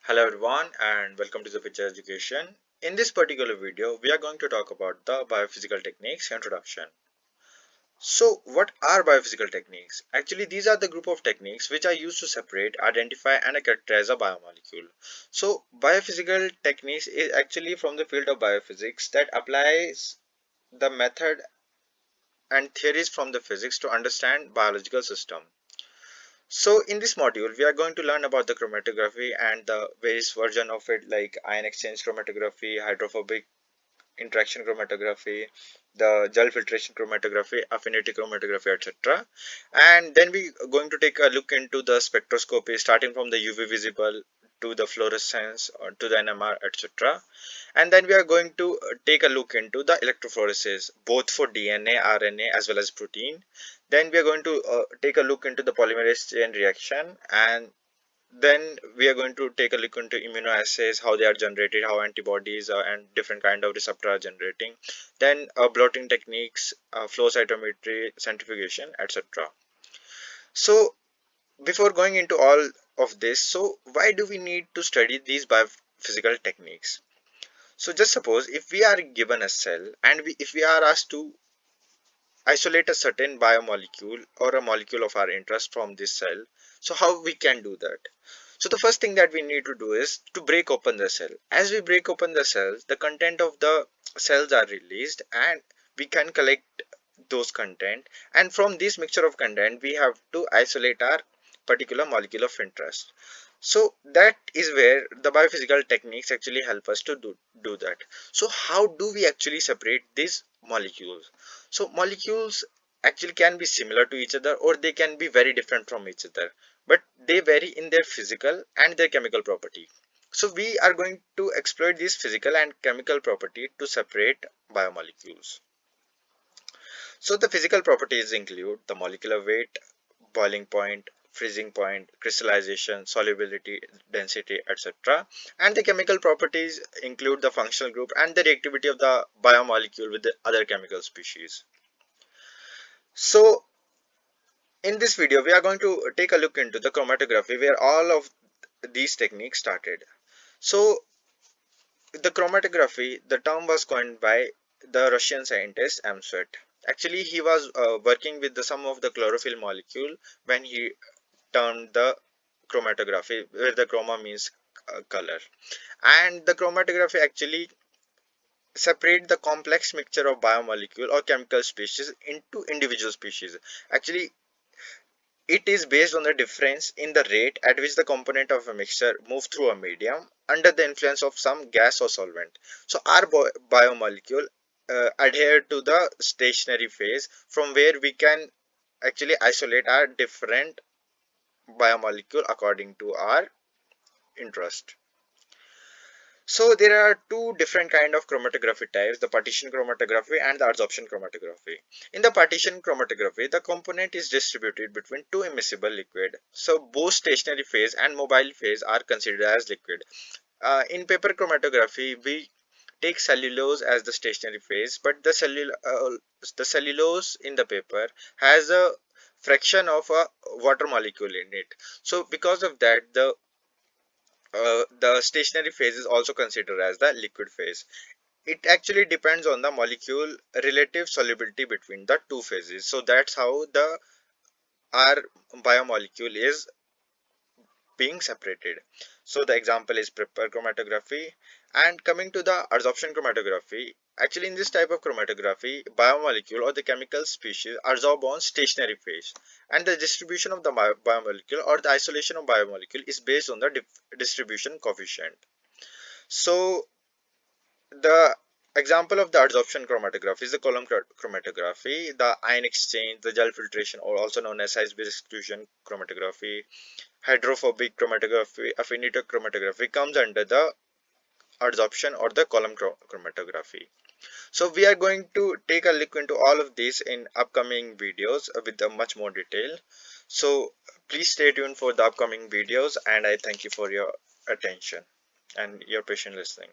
Hello everyone and welcome to the Picture Education. In this particular video, we are going to talk about the biophysical techniques introduction. So what are biophysical techniques? Actually, these are the group of techniques which are used to separate, identify and characterize a biomolecule. So biophysical techniques is actually from the field of biophysics that applies the method and theories from the physics to understand biological system. So in this module, we are going to learn about the chromatography and the various version of it like ion exchange chromatography, hydrophobic interaction chromatography, the gel filtration chromatography, affinity chromatography, etc. And then we are going to take a look into the spectroscopy starting from the UV visible to the fluorescence or to the NMR, etc. And then we are going to take a look into the electrophoresis both for DNA, RNA as well as protein. Then we are going to take a look into the polymerase chain reaction, and then we are going to take a look into immunoassays, how they are generated, how antibodies and different kind of receptor are generating, then blotting techniques, flow cytometry, centrifugation, etc. So before going into all of this, so why do we need to study these biophysical techniques? So just suppose if we are given a cell and if we are asked to isolate a certain biomolecule or a molecule of our interest from this cell, so how we can do that? So the first thing that we need to do is to break open the cell. As we break open the cells, the content of the cells are released and we can collect those content, and from this mixture of content we have to isolate our particular molecule of interest. So that is where the biophysical techniques actually help us to do that. So how do we actually separate these molecules? So molecules actually can be similar to each other or they can be very different from each other, but they vary in their physical and their chemical property. So we are going to exploit this physical and chemical property to separate biomolecules. So the physical properties include the molecular weight, boiling point, freezing point, crystallization, solubility, density, etc. And the chemical properties include the functional group and the reactivity of the biomolecule with the other chemical species. So in this video, we are going to take a look into the chromatography where all of these techniques started. So the chromatography, the term was coined by the Russian scientist M. Sweat. Actually, he was working with some of the chlorophyll molecule when he termed the chromatography, where the chroma means color. And the chromatography actually separate the complex mixture of biomolecule or chemical species into individual species. Actually, it is based on the difference in the rate at which the component of a mixture move through a medium under the influence of some gas or solvent. So our biomolecule adhere to the stationary phase from where we can actually isolate our different biomolecule according to our interest. So there are two different kind of chromatography types, the partition chromatography and the adsorption chromatography. In the partition chromatography, the component is distributed between two immiscible liquid. So both stationary phase and mobile phase are considered as liquid. In paper chromatography, we take cellulose as the stationary phase, but the cellulose in the paper has a fraction of a water molecule in it. So because of that, the stationary phase is also considered as the liquid phase. It actually depends on the molecule relative solubility between the two phases. So that's how the our biomolecule is being separated. So the example is paper chromatography. And coming to the adsorption chromatography, actually in this type of chromatography, biomolecule or the chemical species adsorb on stationary phase, and the distribution of the biomolecule or the isolation of biomolecule is based on the distribution coefficient. So the example of the adsorption chromatography is the column chromatography, the ion exchange, the gel filtration, or also known as size-based exclusion chromatography, hydrophobic chromatography, affinity chromatography comes under the adsorption or the column chromatography. So we are going to take a look into all of these in upcoming videos with much more detail. So please stay tuned for the upcoming videos, and I thank you for your attention and your patient listening.